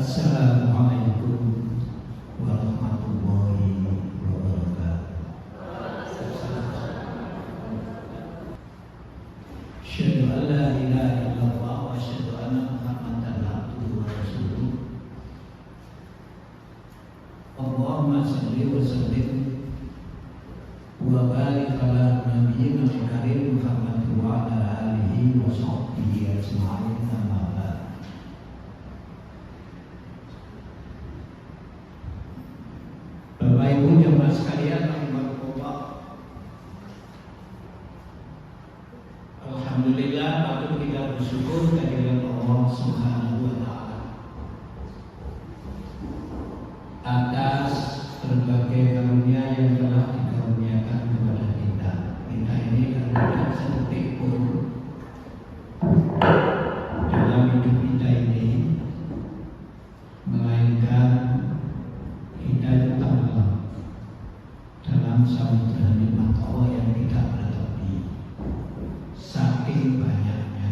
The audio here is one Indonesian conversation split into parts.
Assalamualaikum warahmatullahi wabarakatuh. Asyhadu an la ilaha illallah wa asyhadu anna Muhammadan abduhu wa rasuluh. Allahumma shalli wa sallim wa barik ala nabiyyina karim Muhammad wa ala alihi wa sahbihi ajma'in. Amma ba'd. Bapak Ibu jemaah sekalian, rahimakumullah. Alhamdulillah, patut kita bersyukur kehadirat Allah Subhanahu wa taala atas berbagai karunia yang telah dikaruniakan kepada kita. Kita ini tidak sedetik pun dalam hidup kita ini melainkan kita itu tenggelam dalam samudera nikmat Allah yang tidak bertepi, saking banyaknya.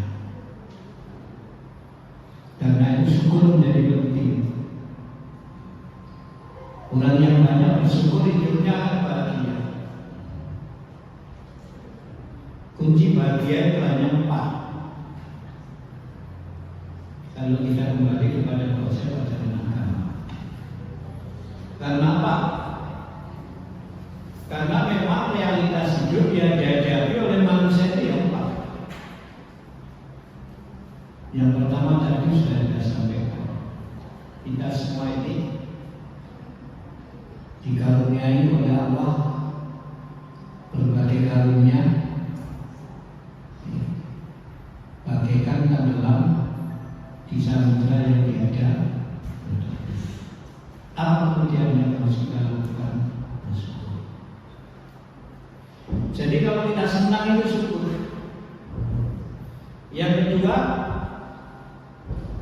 Karena itu syukur menjadi penting. Orang yang banyak bersyukur hidupnya akan bahagia. Kunci bahagia itu hanya 4. Kalau kita kembali kepada konsep ajaran agama. Karena apa? Karena memang realitas hidup yang dihadapi oleh manusia itu yang 4. Yang pertama tadi sudah kita sampaikan, kita semua ini dikaruniai oleh Allah berbagai karunia, bagaikan tenggelam di samudera yang tiada. Apa kemudian yang harus kita lakukan? Bersyukur. Jadi kalau kita senang itu syukur. Yang kedua,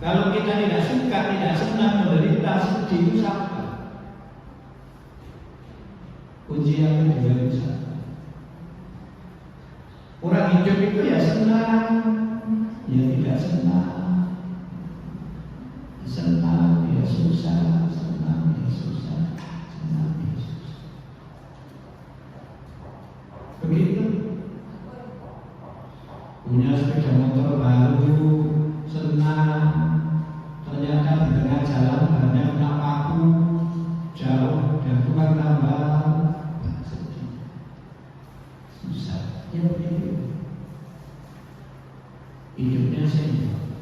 kalau kita tidak suka, tidak senang, menderita, sedih, itu sabar. Kunci yang kedua itu sabar. Orang hidup itu ya senang, ya tidak senang, senang ya susah, senang ya susah, senang ya susah. Begitu. Punya sepeda motor baru, senang. Ternyata di tengah jalan banyak kena paku, jauh dan tukang tambal, sedih, susah. Ya begitu. Hidupnya senang.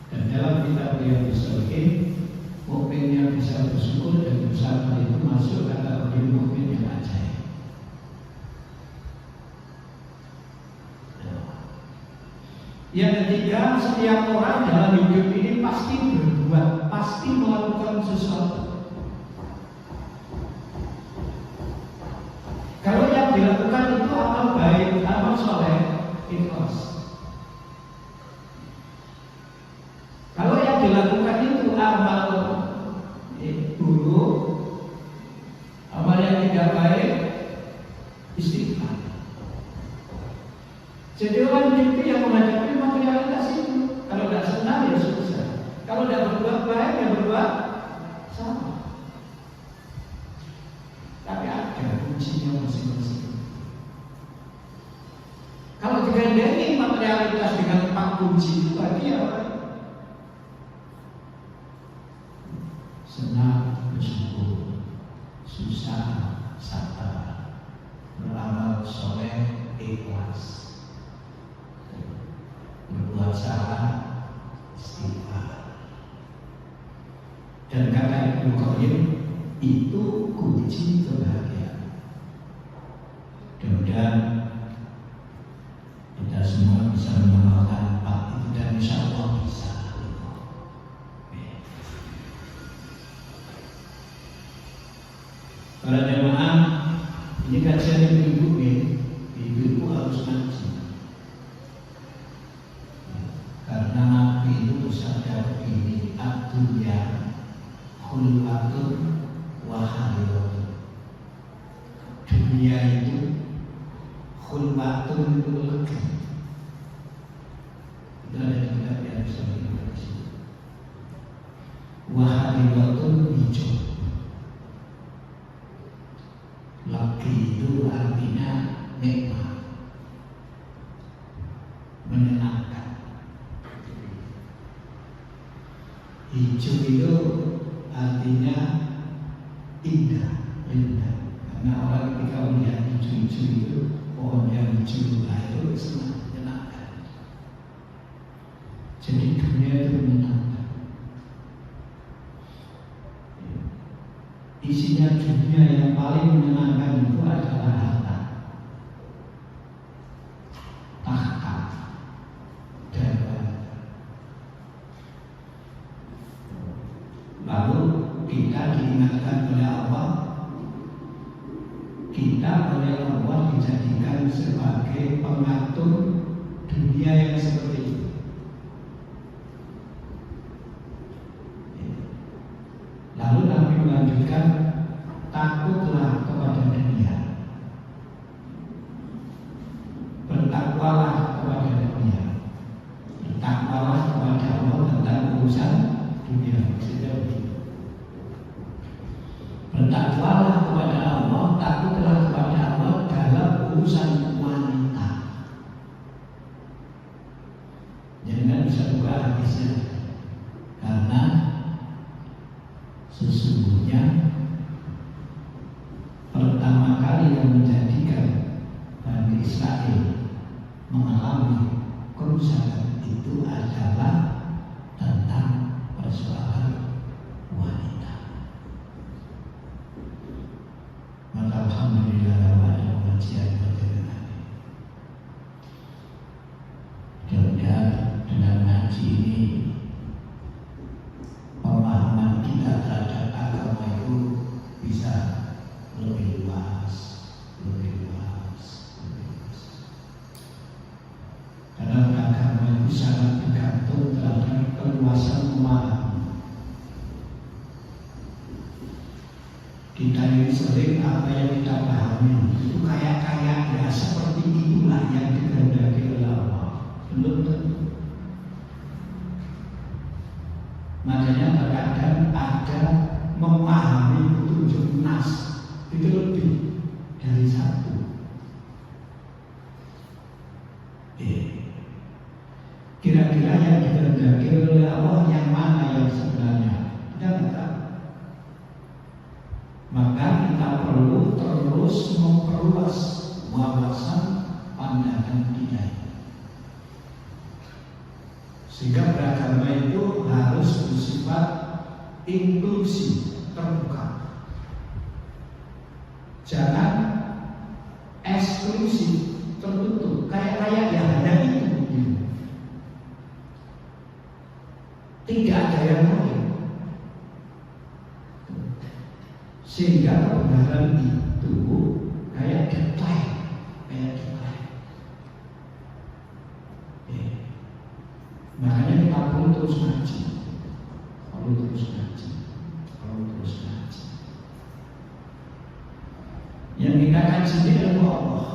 Dan dalam kitab Riyadhus Shalihin, mukmin yang bisa bersyukur dan bersabar itu masuk kategori mukmin yang ajaib. Yang ketiga, setiap orang dalam hidup ini pasti berbuat, pasti melakukan sesuatu. Kalau yang dilakukan itu amal baik, amal soleh, ikhlas. Kalau yang dilakukan itu amal buruk, amal yang tidak baik, istighfar. Jadi orang hidup yang menghadapi materialitas itu, kalau tidak senang ya susah, kalau tidak berbuat baik ya berbuat sama. Tapi ada kuncinya masing-masing. Kalau digandeng materialitas dengan 4 kunci itu berarti apa? Senang bersyukur, susah sabar, beramal soleh ikhlas, berbuat salah istighfar. Dan kata Ibnu Qayyim, itu kunci kebahagiaan. Mudah-mudahan kita semua bisa mengamalkan 4 itu dan insya Allah bisa. Para jemaah, ini kajian ibu-ibu nih, ibu-ibu harus ngaji. Karena Nabi itu bersabda begini, ad-dunya khulwatun wa hariratun. Dunia itu khulwatun itu lega. Itu ada juga yang bisa dikatakan. Wahadiwatul hijau. Laki itu artinya nikmat, menyenangkan. Hijau itu artinya indah, indah. Karena orang ketika melihat hijau-hijau itu, pohon yang hijau itu senang, menyenangkan. Jadi dunia itu menyenangkan. Isinya dunia yang paling menyenangkan itu adalah harta, tahta, jabatan. Lalu kita diingatkan oleh Allah, kita oleh Allah dijadikan sebagai pengatur dunia yang seperti itu. Lalu Nabi melanjutkan, takutlah kepada dunia, bertakwalah kepada dunia, bertakwalah kepada Allah tentang urusan dunia. Bertakwalah kepada Allah, takutlah kepada Allah dalam urusan wanita. Jangan bisa buka hadisnya, karena sesungguhnya pertama kali yang menjadikan Bani Israel mengalami kerusakan itu adalah tentang persoalan wanita. Maka alhamdulillah ada kajian perjalanan. Mudah-mudahan dengan ngaji ini pemahaman kita terhadap agama itu bisa lebih luas, lebih luas, lebih luas. Karena agama itu sangat bergantung terhadap keluasan pemahaman. Kita ini sering apa yang kita pahami itu kayak ya seperti itulah yang dikehendaki oleh Allah. Belum tentu. Makanya terkadang ada memahami petunjuk nas itu lebih dari satu. Kira-kira yang dikehendaki oleh Allah yang mana yang sebenarnya? Kita tidak tahu. Maka kita perlu terus memperluas wawasan pandangan kita, sehingga beragama itu harus bersifat inklusi, terbuka. Jangan eksklusif, tertutup, kayak ya hanya itu. Tidak ada yang lain. Sehingga kebenaran itu kayak decline. Makanya kita perlu terus ngaji, perlu terus ngaji. Yang kita kaji ini adalah Allah,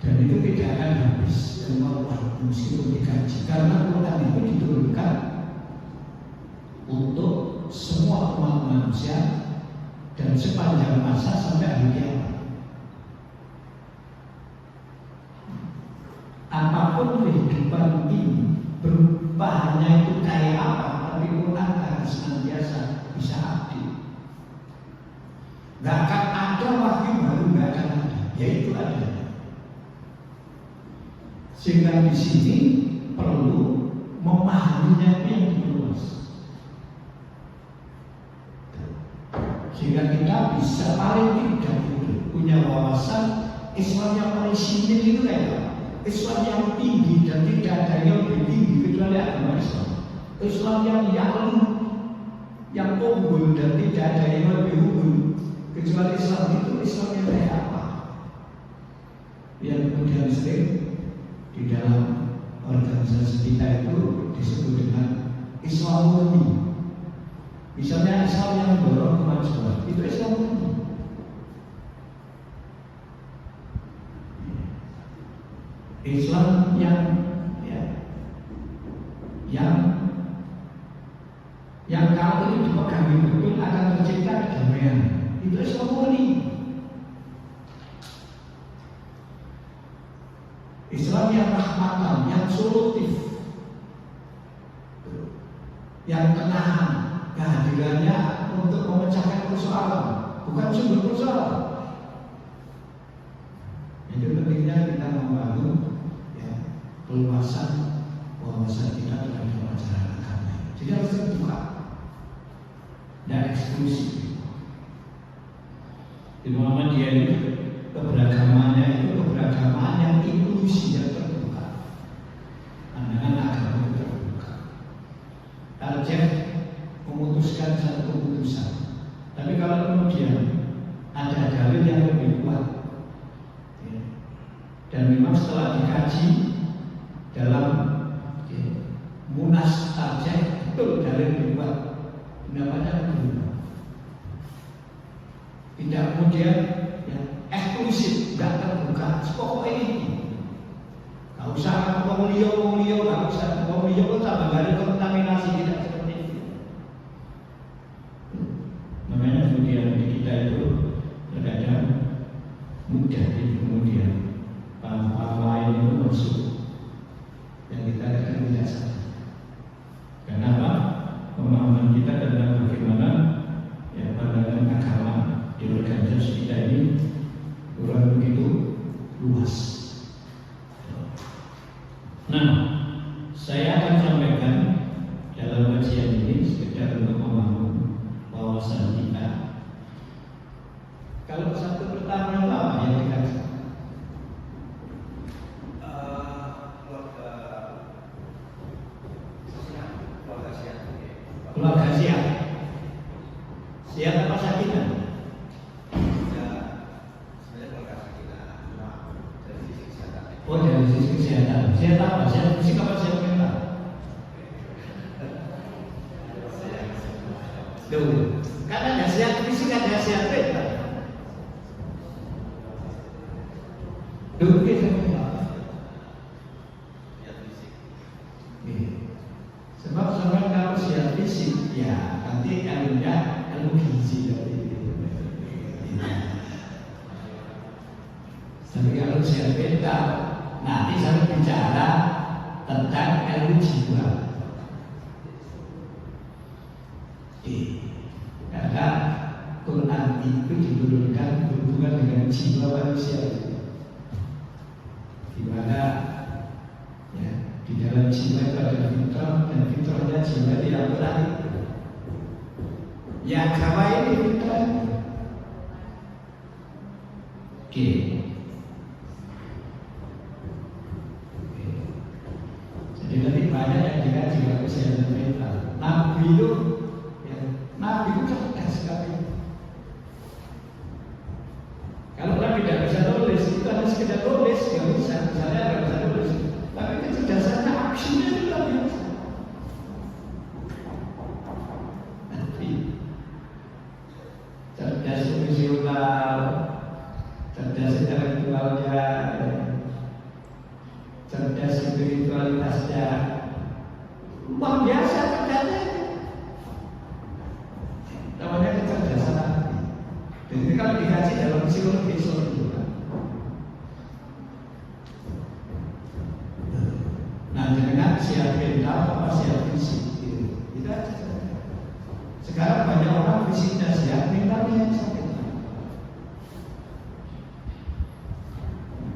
dan itu tidak akan habis ilmu Allah meskipun dikaji, karena Quran itu diturunkan untuk semua umat manusia dan sepanjang masa sampai hari kiamat. Apapun kehidupan ini berupahannya itu kayak apa, tapi Quran akan senantiasa bisa update. Gak akan ada wahyu baru, gak akan ada, yaitu ada. Sehingga di sini perlu memahaminya yang luas, sehingga kita bisa paling tidak punya wawasan Islam yang orisinil itu kayak apa? Islam yang tinggi dan tidak ada yang lebih tinggi kecuali agama Islam. Islam yang unggul dan tidak ada yang lebih unggul kecuali Islam. Itu Islam yang kayak apa? Yang kemudian sering di dalam organisasi kita itu disebut dengan Islam murni. Misalnya Islam yang mendorong kemajuan, itu Islam murni. Islam yang yang kalau itu dipegangi betul akan tercipta kedamaian. Itu Islam murni. Islam yang rahmatan, yang solutif, yang tenang, kehadirannya untuk memecahkan persoalan, bukan sumber persoalan. Itu pentingnya kita membangun keluasan wawasan kita terhadap pelajaran agama. Jadi harus terbuka dan eksklusif. Di Muhammadiyah itu keberagamannya itu keberagaman yang inklusi, yang terbuka. Pandangan agama itu terbuka. Target memutuskan satu keputusan. Tapi kalau kemudian ada dalil yang lebih kuat, dan memang setelah dikaji dalam munas target betul dalil lebih kuat, pendapatnya berubah. Tidak kemudian eksklusif, nggak terbuka. Pokoknya ini, nggak usah pemulio, nggak usah pemulio tambah dari kontaminasi, tidak seperti itu. Makanya kemudian di kita itu terkadang mudah kemudian paham lain itu masuk yang kita kadang tidak sadar. Kenapa? Pemahaman kita tentang bagaimana pandangan agama di organisasi kita ini kurang begitu luas. Nah, saya akan sampaikan dalam kajian ini sekedar untuk membangun wawasan kita. Kalau satu pertanyaan apa yang dikaji? Keluarga siap. Siap apa sakinah? Oh, dari sisi kesehatan. Siap apa? Siap fisik apa siap mental? Loh, karena ada siap fisik, ada siap mental. Loh, kita sebab seorang kalau siap fisik, ya nanti ilmunya ilmu gizi dari itu. Tapi kalau siap mental, nanti saya bicara tentang ilmu jiwa. Karena Quran itu diturunkan berhubungan dengan jiwa manusia. Di mana di dalam jiwa itu ada fitrah, dan fitrahnya jiwa tidak pernah itu. Ya agama ini fitrah. Jadi nanti banyak yang dikaji kalau kesehatan mental. Nabi itu cerdas sekali. Kalau Nabi tidak bisa tulis, itu hanya sekedar tulis, nggak bisa. Misalnya nggak bisa tulis, tapi kecerdasannya aksinya itu luar biasa. Nanti cerdas emosional, cerdas intelektualnya, cerdas spiritualitasnya, luar biasa cerdasnya. Namanya kecerdasan hati. Dan ini kalau dikaji dalam psikologi juga. Nah, dengan siap mental apa siap fisik itu aja. Sekarang banyak orang fisiknya siap, mentalnya yang sakit.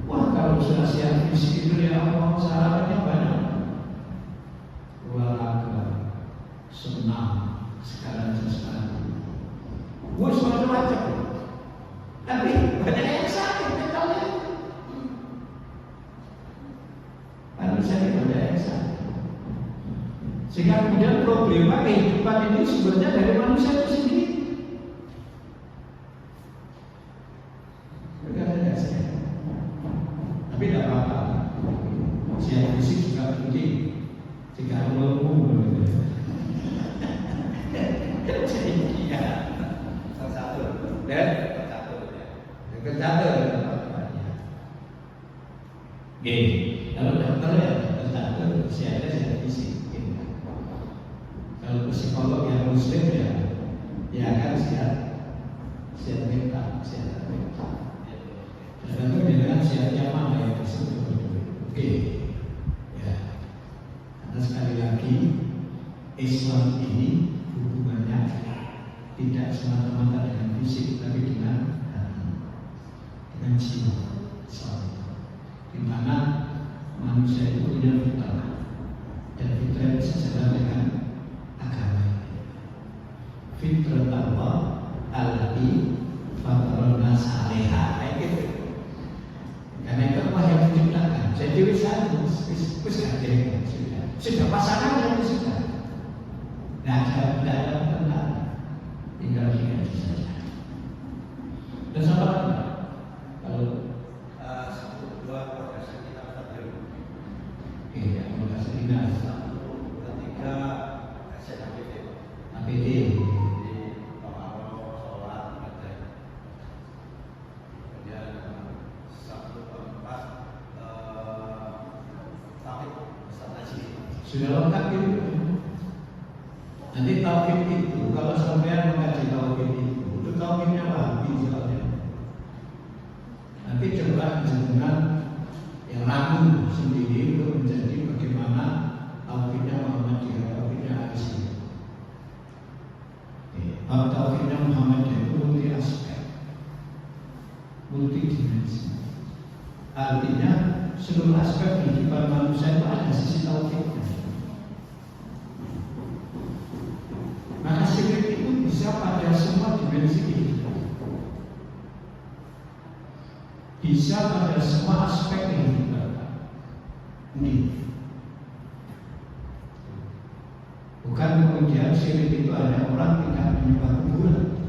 Wah, kalau sudah siap fisik itu ya Allah, syaratnya banyak. Olahraga, senam, sekarang sesuatu. Wah, macam-macam. Tapi banyak yang sakit mentalnya. Manusia ini banyak yang sakit. Sehingga kemudian problema kehidupan ini sumbernya dari manusia itu sendiri. Katanya saya. Tapi tidak apa-apa. Siap fisik juga penting. Jika umum kalau dokter ya dokter siapa fisik. Kalau psikolog yang muslim ya akan siap mental, tergantung dengan siapnya mana yang disebut. Oke, ya. Karena sekali lagi Islam ini hubungannya tidak semata-mata dengan fisik, tapi dengan hati, dengan jiwa. Di mana manusia itu punya fitrah, dan fitrah itu sejalan dengan agama ini. Fitrah Allah allati fatarana nas 'alaiha, gitu. Karena itu Allah yang menciptakan. Jadi sudah pasangannya sudah. Tidak ada tentang, tinggal diganti saja. Dan sama lagi, kalau 1, 2 progresi kita tadi, ya progresi kita 1, 2, 3 APD. Sudah lengkap itu. Nanti tauhid itu, kalau sampean mengkaji tauhid itu tauhidnya Wahabi soalnya. Nanti coba dengan yang ragu sendiri untuk menjadi bagaimana tauhidnya Muhammadiyah, tauhidnya Ahlussunnah. Tauhidnya Muhammadiyah itu multi aspek, multi dimensi. Artinya seluruh aspek kehidupan manusia itu ada sisi tauhidnya. Maka syirik itu bisa pada semua dimensi kehidupan, bisa pada semua aspek kehidupan. Ini bukan kemudian syirik itu ada orang tidak menyembah kuburan,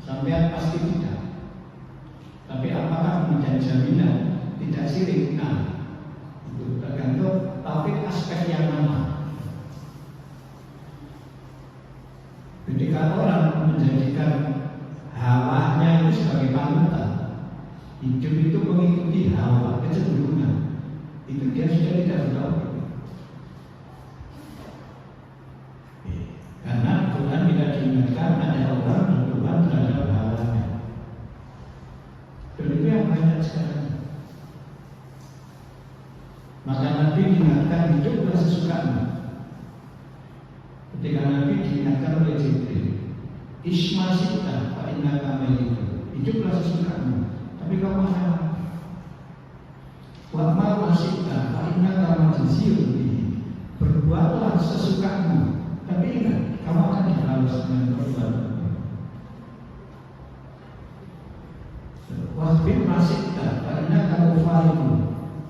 sampai pasti tidak. Tapi apakah kemudian jaminan tidak syirik? Nah, itu tergantung tauhid aspek yang mana. Ketika orang menjadikan hawanya itu sebagai panutan, hidup itu mengikuti hawa, kecenderungan, itu dia sudah tidak bertauhid. Karena Tuhan tidak diingatkan ada orang bertuhan terhadap hawanya. Dan itu yang banyak sekarang. Maka Nabi diingatkan hiduplah sesukamu. Ketika Nabi diingatkan oleh Jibril, Isma sita, Pak Inna Kamil, hiduplah sesukamu. Tapi kamu salah. Wa'ma wasita, Pak Inna Kamil, berbuatlah sesukamu. Tapi ingat, kamu akan dibalas dengan perbuatan. Wahbib masita, Pak Inna Kamil,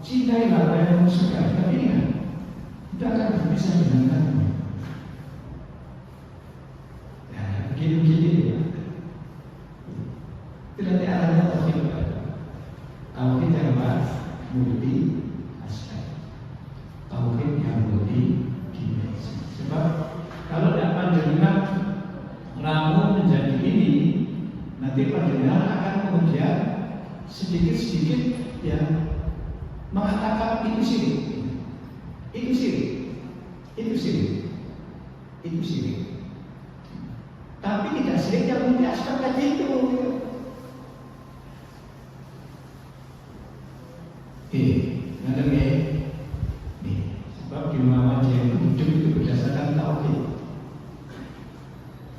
cintailah apa yang kamu suka. Tapi ingat, kita akan berpisah dengan kamu. Begini-begini ya. Itu nanti arahnya tauhid. Tauhid yang multi aspek, tauhid yang multi dimensi. Sebab kalau tidak panjenengan ramu menjadi ini, nanti panjenengan akan kemudian sedikit-sedikit yang mengatakan itu syirik, itu syirik, itu syirik, itu syirik. Tapi tidak syirik yang multi aspek tadi itu. Ngerti ya? Nih, sebab di Muhammadiyah itu hidup itu berdasarkan tauhid.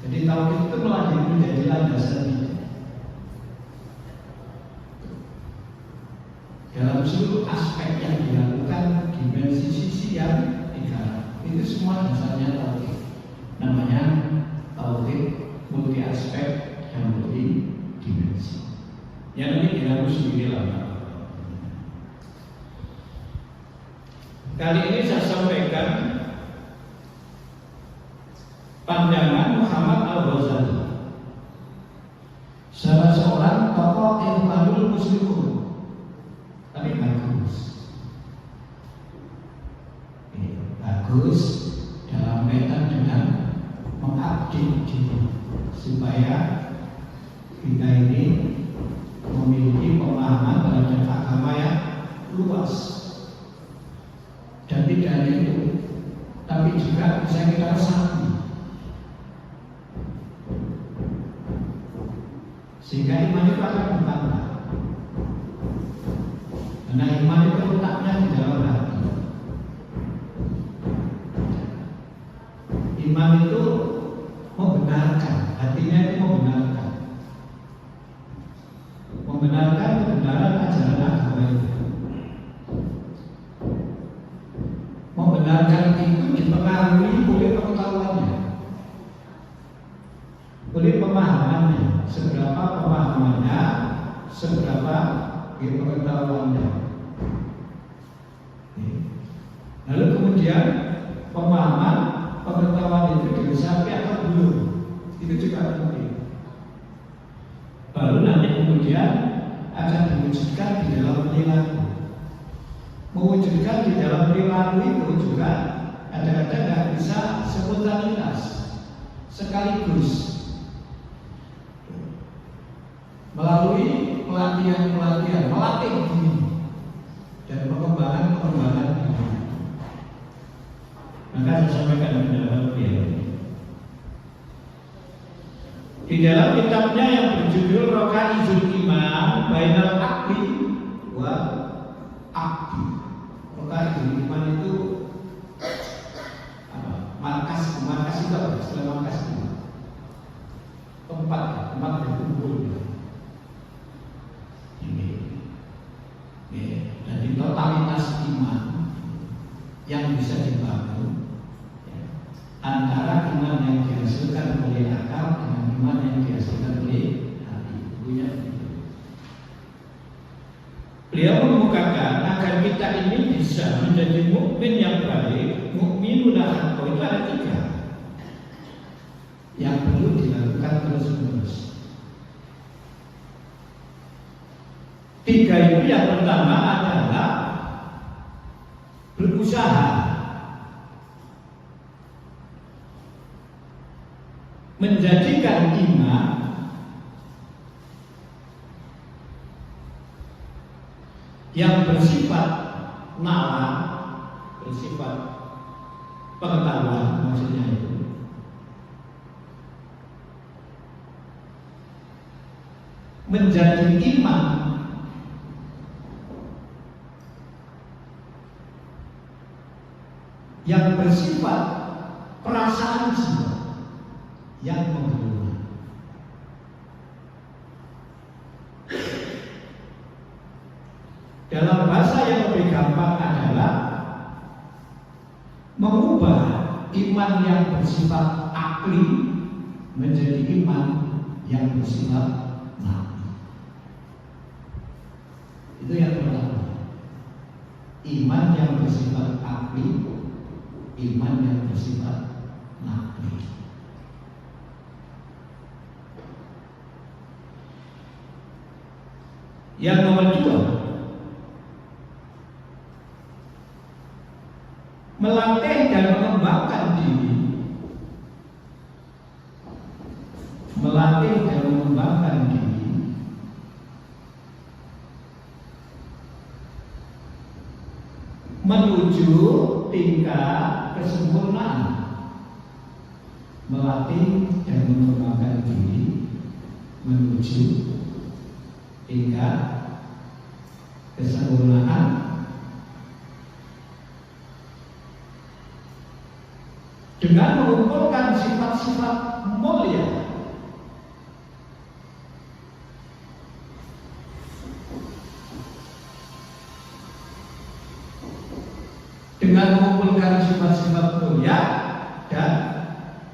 Jadi tauhid itu menjadi landasan hidup. Dalam seluruh aspek yang dilakukan, dimensi sisi yang digarap, itu semua dasarnya tauhid. Namanya tauhid multi aspek dan multi dimensi. Yang ini diramu sendiri lah. Kali ini saya sampaikan pandangan Muhammad Al-Ghazali, salah seorang tokoh Ikhwanul Muslimun. Tapi bagus dalam kaitan dengan mengupdate diri supaya kita ini memiliki pemahaman terhadap agama yang luas. Dan tidak hanya itu, tapi juga bisa kita resapi sehingga iman itu akan bertambah. Karena iman itu letaknya di dalam hati. Iman itu membenarkan, hatinya itu membenarkan kebenaran ajaran agama itu. Membenarkan itu dipengaruhi oleh pengetahuannya, oleh pemahamannya. Seberapa pemahamannya, seberapa pengetahuannya. Lalu kemudian pemahaman, pengetahuan itu diresapi atau belum, itu juga penting. Baru nanti kemudian akan diwujudkan di dalam perilaku. Mewujudkan di dalam perilaku itu juga kadang-kadang nggak bisa spontanitas, sekaligus melalui pelatihan, melatih diri dan pengembangan diri. Maka saya sampaikan di dalam beliau. Di dalam kitabnya yang berjudul Raqaizul Iman Bainal Aqli wa Aqdi. Raqaizul Iman itu apa? Markas itu apa? Istilah markas itu tempat berkumpul. Jadi totalitas iman yang bisa dibangun antara iman yang dihasilkan oleh akal dengan iman yang dihasilkan oleh hati. Beliau mengemukakan agar kita ini bisa menjadi mukmin yang baik, mukminun haqqo, itu ada 3 yang perlu dilakukan terus-menerus. 3 itu yang pertama adalah berusaha menjadikan iman yang bersifat nalar, bersifat pengetahuan, maksudnya itu menjadi iman yang bersifat perasaan jiwa yang mengelola. Dalam bahasa yang lebih gampang adalah mengubah iman yang bersifat akli menjadi iman yang bersifat nafsi. Itu yang pertama. Iman yang bersifat akli, iman yang bersifat nafsi. Yang nomor 2, melatih dan mengembangkan diri, melatih dan mengembangkan diri menuju tingkat kesempurnaan, melatih dan mengembangkan diri menuju tingkat kesempurnaan dengan mengumpulkan sifat-sifat mulia dengan mengumpulkan sifat-sifat mulia dan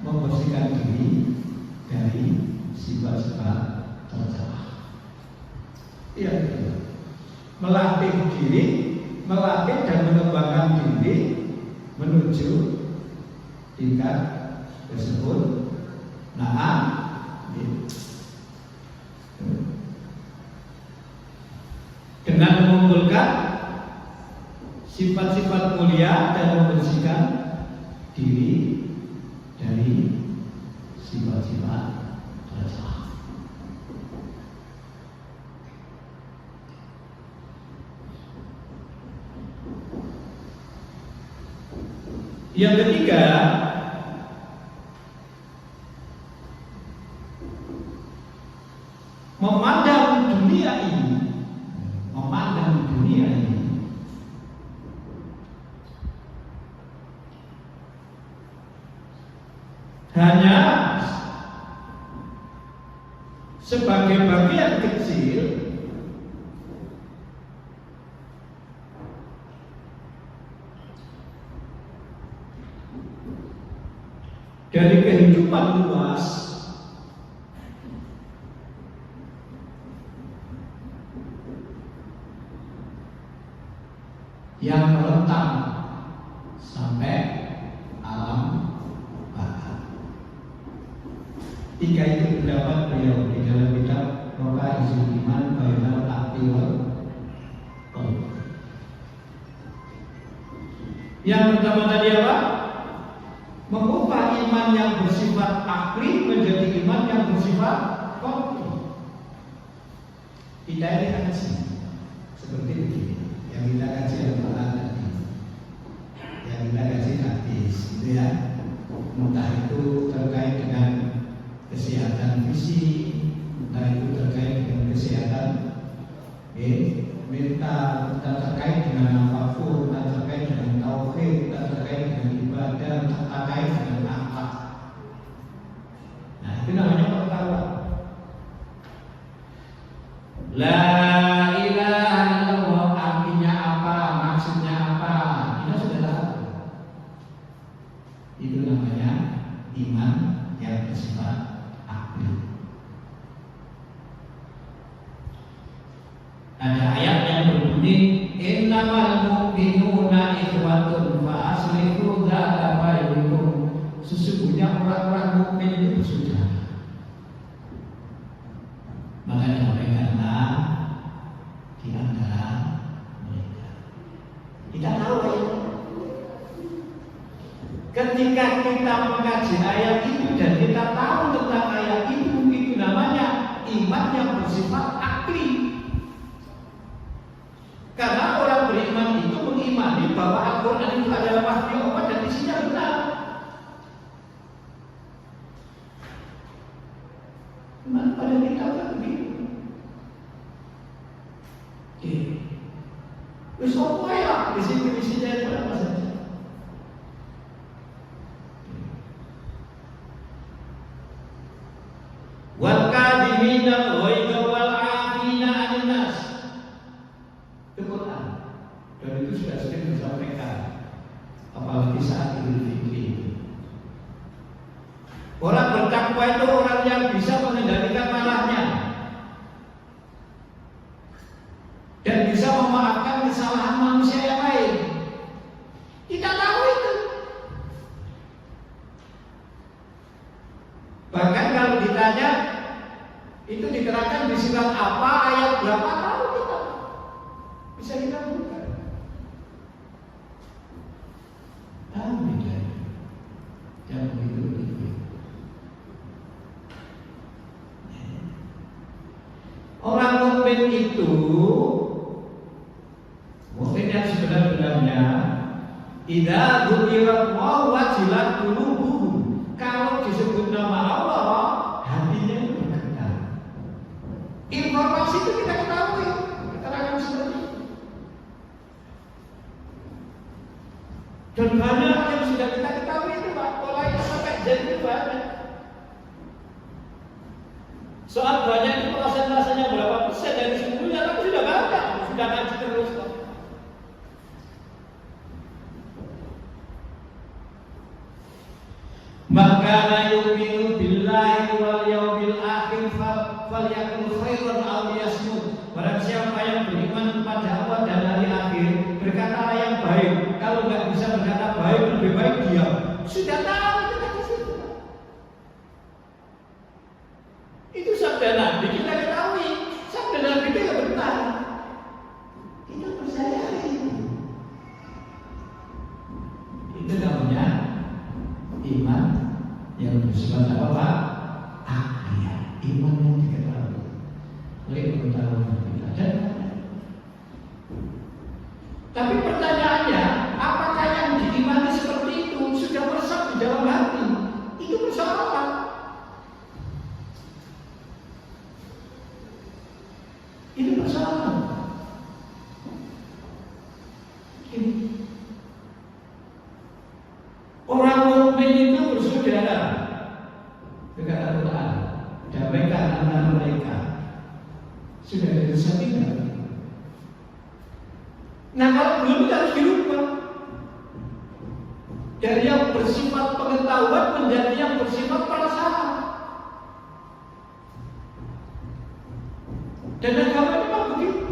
membersihkan diri dari sifat-sifat tercela. Yang kedua, melatih diri, melatih dan mengembangkan diri menuju tingkat kesempurnaan. Dengan mengumpulkan sifat-sifat mulia dan membersihkan diri dari sifat-sifat tercela. Yang ketiga, memandang dunia ini, hanya sebagai bagian kecil dari kehidupan luas yang merentang sampai alam baka. Tiga itu pendapat beliau di dalam kitab Roka Isul Iman Bainal Akli wal Qalb. Yang pertama tadi apa? Mengubah iman yang bersifat akli menjadi iman yang bersifat qalbi. Kita ini kaji seperti begini. Yang kita kaji Al-Quran tadi, yang kita kaji hadis, itu ya. Entah itu terkait dengan kesehatan fisik, entah itu terkait dengan kesehatan mental, entah terkait dengan apapun, entah terkait dengan tauhid, entah terkait dengan ibadah, entah terkait dengan akhlak. Nah, itu namanya pengetahuan. La ilaha illallah artinya apa, maksudnya apa, kita sudah tahu. Itu namanya iman yang bersifat akli. Ada ayat yang berbunyi innamal mu'minuna ikhwatun fa aslihu dzata bainakum. Sesungguhnya orang-orang mukmin itu bersaudara. Maka damaikanlah di antara mereka. Kita tahu ya. Ketika kita mengkaji ayat itu dan kita tahu tentang ayat itu namanya iman yang bersifat akli. Karena orang beriman itu mengimani bahwa Al-Quran itu adalah wahyu Allah dan isinya benar. Memang pada kita kan begitu. Wis apa ya? Di sini isinya itu apa saja. Wal kadhimina al-ghaiza wal 'afina 'anil nas. Itu Quran. Dan itu sudah sering disampaikan. Apalagi saat Idul Fitri. Orang bertakwa itu orang yang bisa mengendalikan marahnya dan bisa memaafkan kesalahan manusia yang lain. Kita tahu itu. Bahkan kalau ditanya itu diterangkan di surat apa, ayat berapa, tahu kita. Bisa kita buka. Amin. Jangan begitu. Orang mukmin itu mukmin yang sebenar-benarnya idza dzukirallahu wajilat qulubuhum. Kalau disebut nama Allah, hatinya itu bergetar. Informasi itu kita ketahui, keterangan seperti itu. Dan banyak yang sudah kita ketahui itu Pak, polanya sampai jadi banyak. Soal banyak itu persentasenya berapa persen dari 10-nya, tapi sudah banyak, sudah ngaji terus kok. Maka yu'minu billahi wal yaumil akhir falyakul khairan aw liyasmut. Barang siapa yang beriman kepada Allah dan hari akhir, berkatalah yang baik. Kalau enggak bisa berkata baik, lebih baik diam. Sudah tahu kita di situ. Itu sabda Nabi, kita ketahui. Sabda Nabi itu yang benar. Kita percaya itu. Itu namanya iman yang bersifat apa Pak? Akhliyah. Iman yang diketahui oleh pengetahuan kita. Dan tapi pertanyaannya, apakah yang diimani seperti itu sudah meresap di dalam hati? Itu persoalan. salah. Orang mukmin itu bersaudara dengan Al-Quran, damaikan antara mereka. Sudah ada dosa tidak? Nah kalau belum harus dirubah dari yang bersifat pengetahuan menjadi yang bersifat perasaan. Dan agama memang begitu.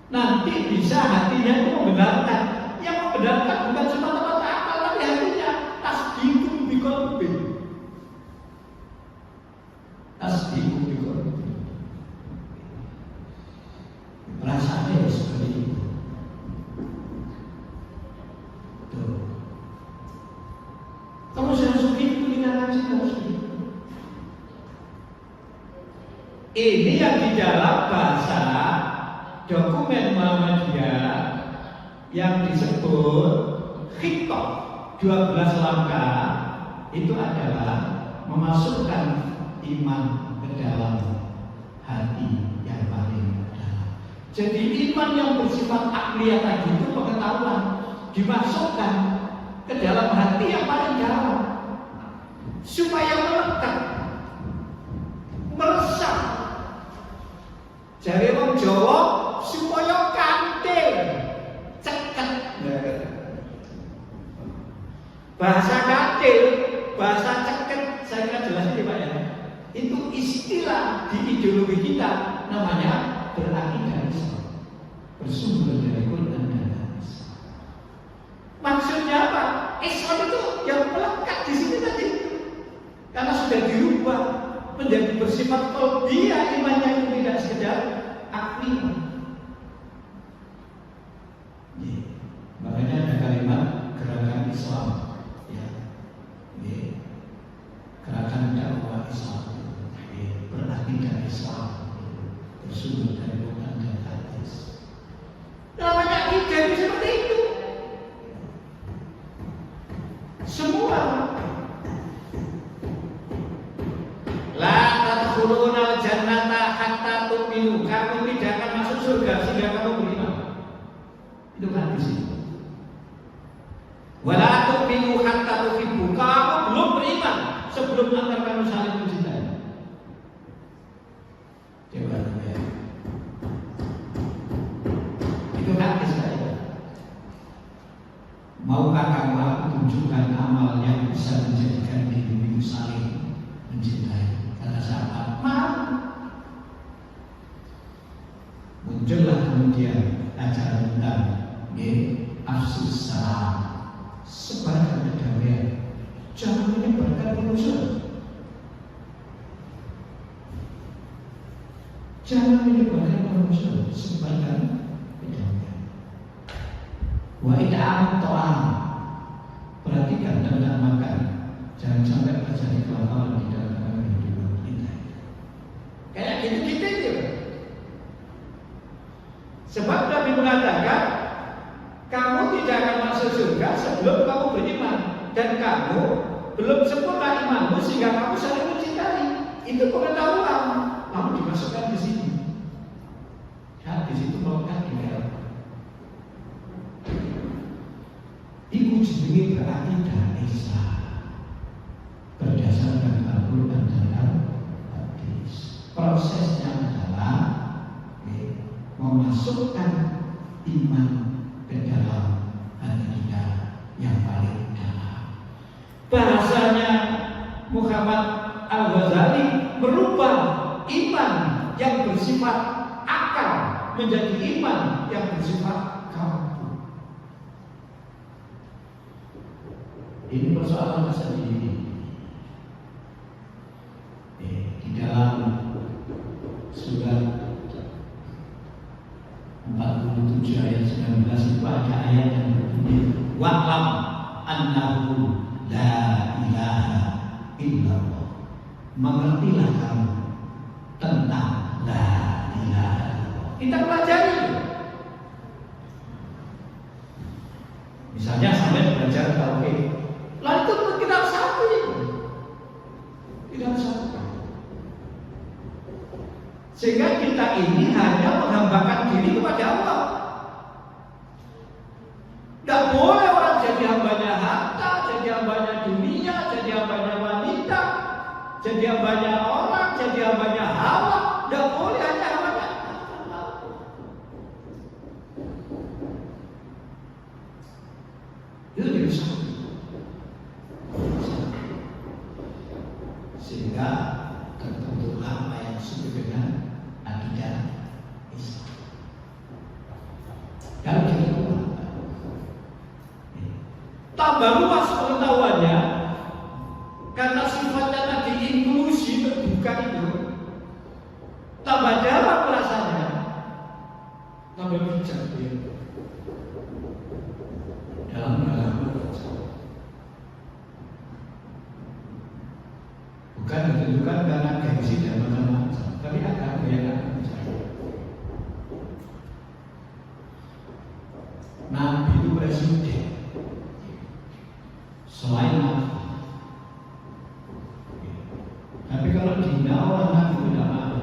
Nanti bisa hatinya itu membenarkan. Yang membenarkan bukan semata-mata akal, tapi hatinya tasdiqun biqalbi. Tasdiqun biqalbi. Perasaannya seperti itu. Tuh. Kamu harus begitu, kita ngaji harus begitu. Ini yang di dalam bahasa dokumen Muhammadiyah yang disebut khitab 12 langkah itu adalah memasukkan iman ke dalam hati yang paling dalam. Jadi iman yang bersifat akliyah tadi itu pengetahuan dimasukkan ke dalam hati yang paling dalam supaya melekat, meresap. Jare wong Jawa supaya kantil, ceket. Bahasa kantil, bahasa ceket, saya kira jelas ini Pak ya. Itu istilah di ideologi kita namanya berakidah Islam, bersumber dari Quran dan hadis. Maksudnya apa? Islam itu yang melekat di sini tadi, karena sudah dirubah menjadi bersifat qalbiyah, imannya itu tidak sekedar akli. Makanya ada kalimat gerakan Islam, ya, gerakan dakwah Islam, berakidah Islam, bersumber dari Quran dan hadis. Namanya akidah seperti itu. Semua la tadkhulunal jannata hatta tu'minu. Kamu tidak akan masuk surga sehingga kamu beriman. Itu hadis itu. Wala tu'minu hatta tuhibbu. Kamu belum beriman sebelum antara kamu saling mencintai. Coba ya. Itu hadis saya. Maukah kamu aku tunjukkan amal yang bisa menjadikan dirimu saling mencintai? Kata sahabat, mau. Muncullah kemudian acara tentang afsus salam, sebarkan kedamaian, jangan menyebarkan kerusuhan, jangan menyebarkan kerusuhan, sebarkan kedamaian. Wa id'am ta'am, perhatikan tentang makan, jangan sampai terjadi kelaparan di dalam kehidupan kita. Kayak gitu-gitu aja. Sebab Nabi mengatakan, kamu tidak akan masuk surga sebelum kamu beriman, dan kamu belum sempurna imanmu sehingga kamu saling mencintai. Itu pengetahuan, kamu dimasukkan di sini. Ya, di situ melekat di dalam. Ibu jenenge berakidah Islam berdasarkan Al-Quran dan hadis. Prosesnya adalah memasukkan iman ke dalam hati kita yang paling dalam. Bahasanya Muhammad Al-Ghazali merubah iman yang bersifat akal menjadi iman yang bersifat kalbu. Ini persoalan tersendiri. Di dalam surat 47 ayat 19 itu ada ayat yang berbunyi wa'lam annahu la ilaha illallah. Mengertilah kamu tentang la ilaha illallah. Kita pelajari. Misalnya sampai belajar tauhid, lalu itu kita satu itu. Tidak satu. Sehingga kita ini hanya menghambakan diri kepada Allah. Tidak boleh orang jadi hambanya harta, jadi hambanya dunia, jadi hambanya wanita, jadi hambanya orang, jadi hambanya hawa. Tidak boleh hanya hambanya Allah. Itu dirusak. Sehingga terbentuk apa yang disebut dengan akidah Islam. Kalau kita tambah luas pengetahuannya, karena sifatnya tadi inklusi terbuka itu, tambah dalam rasanya, tambah bijak dia dalam bukan ditentukan karena gengsi dan macam-macam, tapi agak yang Nabi itu presiden selain Nabi. Tapi kalau dihina orang Nabi tidak mau.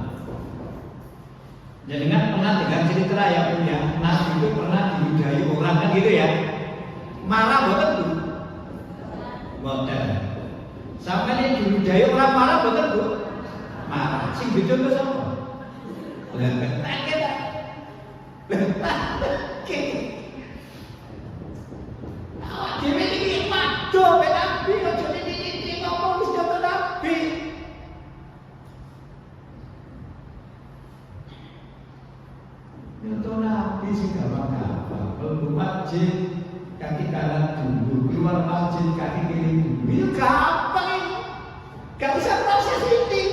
Jadi kan pernah dengar cerita ya punya Nabi itu pernah dihudai orang kan gitu ya. Marah betul tuh. Betul. Sampai dia dihudai orang marah betul tuh. Marah. Sing betul ke sama. Letak kita. Letak kita. Dia ini waduh, Nabi ojo ini ngomong wis jono Nabi. Itu Nabi sing gampang-gampang. Mlebu masjid kaki kanan dulu, keluar masjid kaki kiri dulu. Itu gampang. Gak usah proses ini.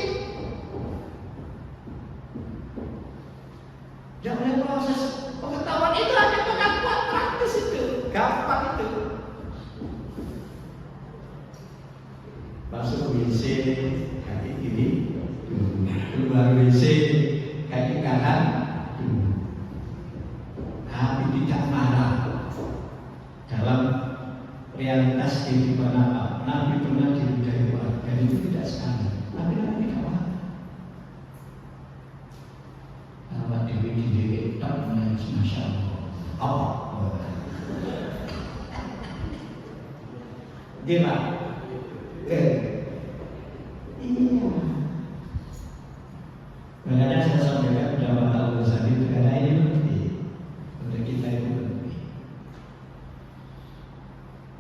Jangan proses pengetahuan itu hanya pengakuan praktis itu. Gampang itu. Masuk WC kaki kiri dulu, keluar WC kaki kanan dulu. Tapi tidak marah. Dalam realitas kehidupan apa? Nabi pernah dihudai orang, dan itu tidak sekali. Tapi Nabi tidak marah. Kalau dewi tak menangis, masya Allah. Apa? Gimana? Iya. Makanya saya sampaikan pendapat Al-Ghazali itu karena ini penting untuk kita itu penting.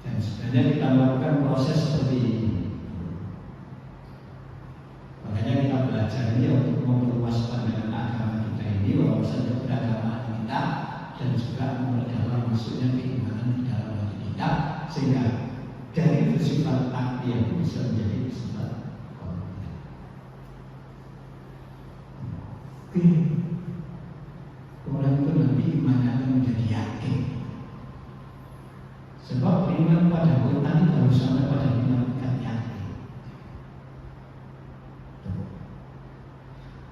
Dan sebenarnya kita melakukan proses seperti ini. Makanya kita belajar ini untuk memperluas pandangan agama kita ini, wawasan keberagamaan kita, dan juga memperdalam maksudnya keimanan di dalam hati kita, sehingga dari bersifat aktif bisa menjadi bersifat konkret. Orang itu nanti imannya akan menjadi yakin. Sebab iman pada Quran itu harus sampai pada iman tingkat yakin.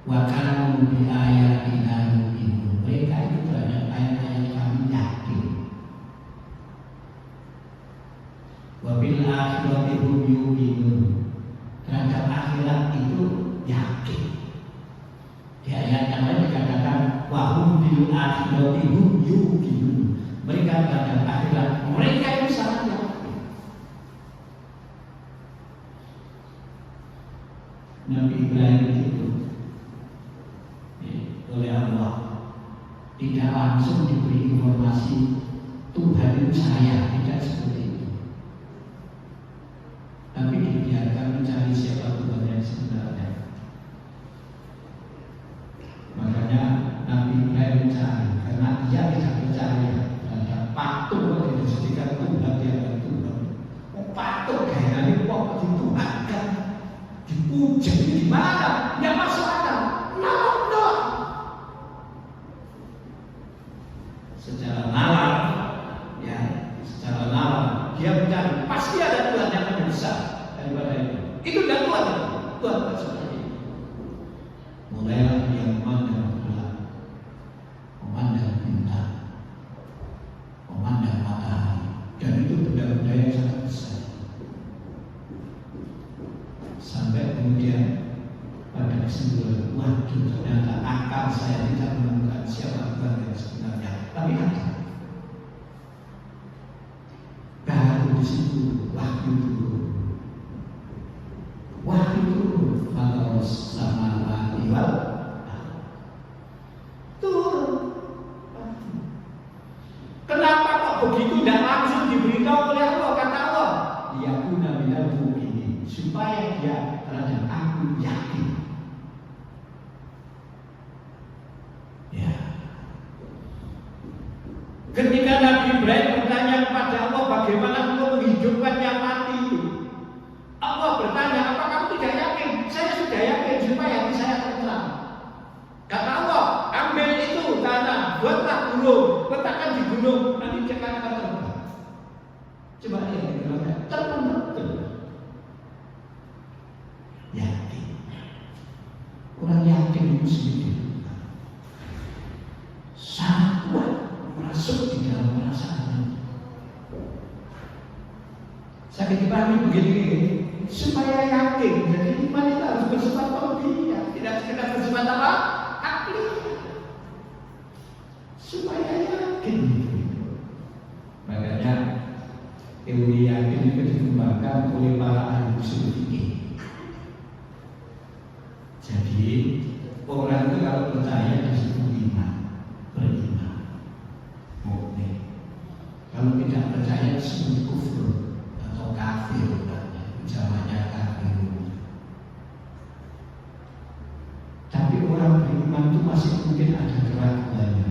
Wa kanu bi ayatina yuqinun. Mereka itu terhadap ayat-ayat kami yakin. Wabil akhirati hum yuqinun. Terhadap akhirat itu yakin. Di ayat yang lain dikatakan wahum bil akhirati hum yuqinun. Mereka terhadap akhirat mereka itu sangat yakin. Nabi Ibrahim itu oleh Allah tidak langsung diberi informasi Tuhan itu saya, tidak seperti itu. Tapi dibiarkan mencari siapa Tuhan yang sebenarnya. Makanya Nabi Ibrahim mencari, karena dia tidak percaya terhadap patung yang dijadikan Tuhan di hadapan Tuhan. Patung kayak ini kok dituhankan, dipuja di mana? Yang masuk akal. No. Secara nalar, ya, secara nalar dia mencari pasti ada Tuhan yang lebih besar daripada itu. Itu dan Tuhan tak seperti itu. Mulailah dia memandang bulan, memandang bintang, memandang matahari, dan itu benda-benda yang sangat besar. Sampai kemudian pada kesimpulan, waduh ternyata dia terhadap aku yakin. Ya. Ketika Nabi Ibrahim bertanya kepada Allah, bagaimana engkau menghidupkan yang mati itu? Allah bertanya, apa kamu tidak yakin? Saya sudah yakin supaya hati saya tenang. Kata Allah, ambil itu tanah, buatlah gunung, letakkan di gunung, nanti dia akan terbang. Coba lihat di belakang, terbang betul. Yakin. Kurang yakin itu sendiri. Sangat kuat masuk di dalam perasaan. Saya dipahami begini, supaya yakin. Jadi iman itu harus bersifat kolbiyah, tidak sekedar bersifat apa? Akli. Supaya yakin. Makanya teori yakin itu dikembangkan oleh para ahli usul fikih. Jadi orang itu kalau percaya disebut iman, beriman, mukmin. Kalau tidak percaya disebut kufur atau kafir, jawabannya kafir. Tapi orang beriman itu masih mungkin ada keraguannya.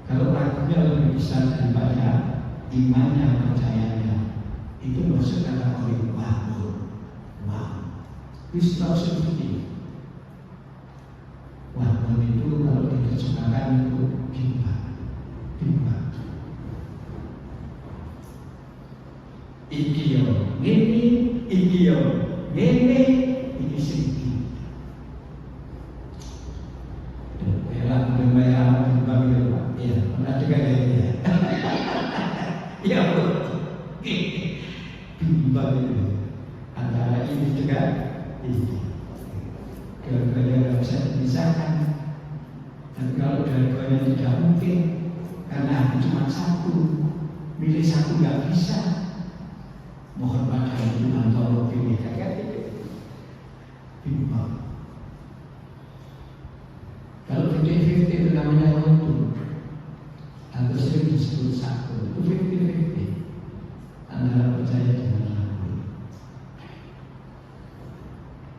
Kalau ragunya lebih besar daripada imannya, percayanya, itu masuk kategori wahyu. Istilah seperti wahyu itu kalau diterjemahkan itu bimbang. Iki yo ngene, iki yo ngene, iki sing elang berbayar bimbang. Iya, pernah juga ya. Iya betul. Bimbang itu antara ini juga ini. Dua-duanya tidak bisa dipisahkan. Dan kalau dua-duanya tidak mungkin, karena cuma satu, milih satu nggak bisa. Mohon pada Tuhan tolong pilih kayak gitu. Bimbang. Kalau 50-50 itu namanya runtuh. Atau sering disebut satu, itu 50-50 antara percaya dengan ragu.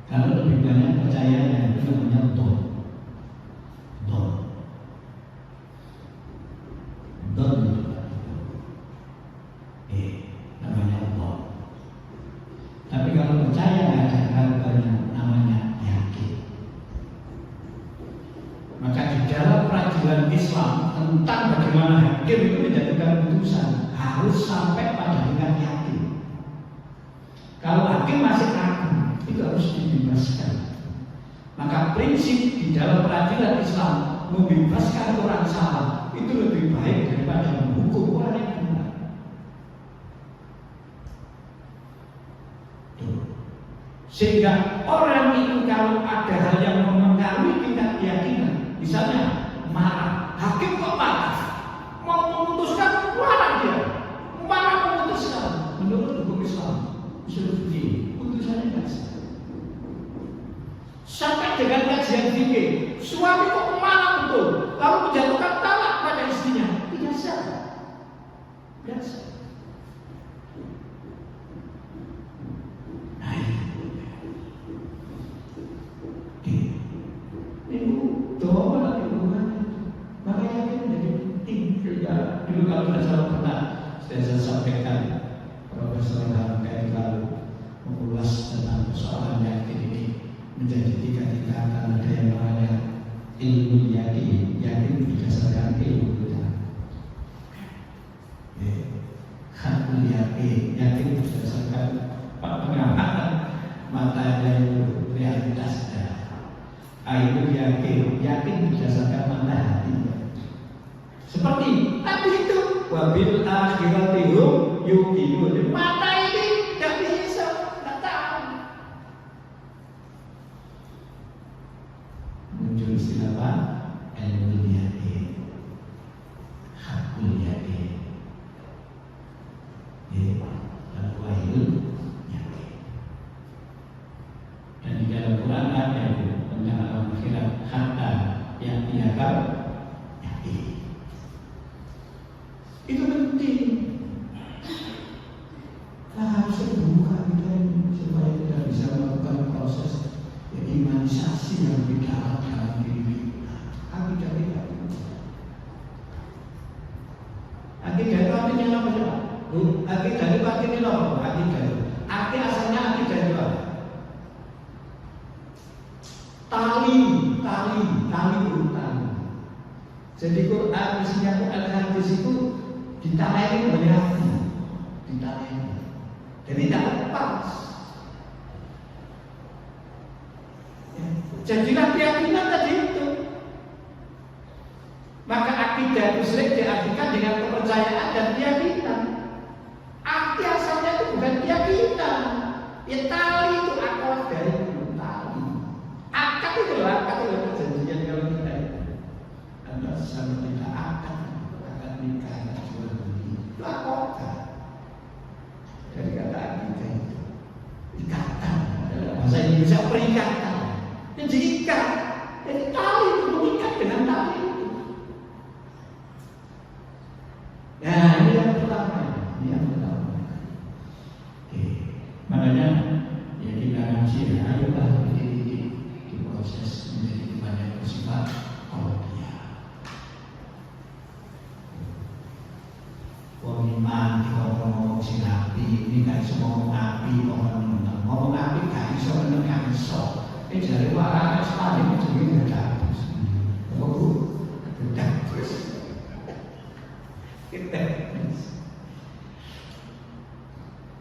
Kalau lebih banyak percayanya itu namanya don. Namanya don. Tapi kalau percaya ada raguannya, namanya yakin. Maka di dalam peradilan Islam tentang bagaimana hakim itu menjatuhkan putusan harus sampai pada tingkat yakin. Kalau hakim masih ragu, itu harus dibebaskan. Maka prinsip di dalam peradilan Islam membebaskan orang salah itu lebih baik daripada menghukum orang yang benar. Sehingga orang itu kalau ada hal yang mempengaruhi tingkat keyakinan, misalnya marah, hakim kok marah, mau memutuskan marah dia, marah memutuskan. Menurut hukum Islam, usul fikih, putusannya tidak sah. Sampai dengan kajian fikih, suami kok marah betul, lalu menjatuhkan talak pada istrinya, tidak sah. Tidak sah. Dulu kalau saya pernah saya sampaikan Profesor Hamka lalu mengulas tentang persoalan yakin ini menjadi tiga tingkatan. Ada yang namanya ilmu yakin berdasarkan ilmu hakul yakin berdasarkan pengamatan matanya itu realitasnya. Ilmu yakin berdasarkan mata hati. Seperti tadi itu wabil akhirati hum yuqinun. Mata ini tidak bisa, tidak tahu. Muncul istilah apa? Ilmu yakin, hakul yakin, dan wahil yakin. Dan di dalam Quran ada tentang alam akhirat hatta yang diakal yakin. Itu penting. Harus terbuka kita ini. supaya kita bisa melakukan proses imanisasi yang tidak dalam diri kita. Akidah kita. Akidah itu artinya apa sih Pak? Akidah itu artinya apa? Akidah itu. Arti asalnya akidah itu apa? Tali urutan. Jadi Quran isinya Quran hadis itu ditalain oleh hati, ditalain. Jadi tidak lepas. Ya. Jadilah keyakinan tadi itu. Maka akidah itu sering diartikan dengan kepercayaan dan keyakinan. Arti asalnya itu bukan keyakinan. Ya tali itu akar dari tali. Akad itu perjanjian kalau kita itu. Anda sama tidak akan nikah jual beli. Itu akad. Dari kata akidah itu ikatan. Bahasa Indonesia perikatan. Jadi ikat. Jadi tali itu mengikat dengan tali itu. Nah ini yang pertama. Oke. Makanya ya kita ngaji ya, ayolah di proses menjadi iman yang bersifat kolonial. Iman ngomong sing api, ini gak iso ngomong api, ngomong api gak iso meneng iso. Ini jare wae sekali jenenge dados. Oh, dados. Kita.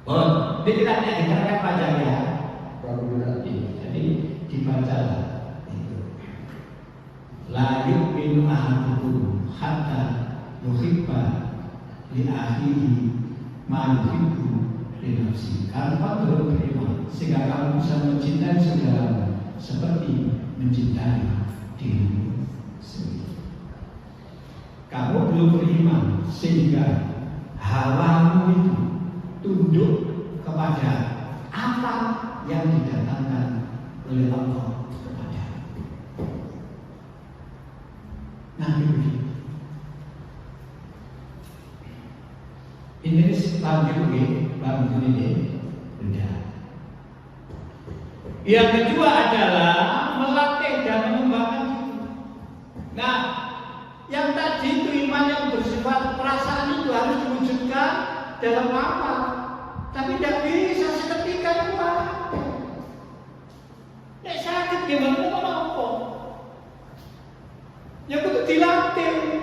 Oh, ini kita diterangkan panjang ya. Kalau berarti, jadi dibaca itu. La yu'minu ahadukum hatta yuhibba li akhihi ma yuhibbu li nafsihi. Kalau kamu beriman, sehingga kamu bisa mencintai saudaramu seperti mencintai dirimu sendiri. Kamu belum beriman sehingga hawamu itu tunduk kepada apa yang didatangkan oleh Allah kepada. Nah ini lanjut ini benda. Yang kedua adalah melatih dan mengembangkan diri. Nah, yang tadi itu iman yang bersifat perasaan itu harus diwujudkan dalam amal. Tapi tidak bisa seketika kuat. Nek sakit gimana apa? Ya kudu dilatih.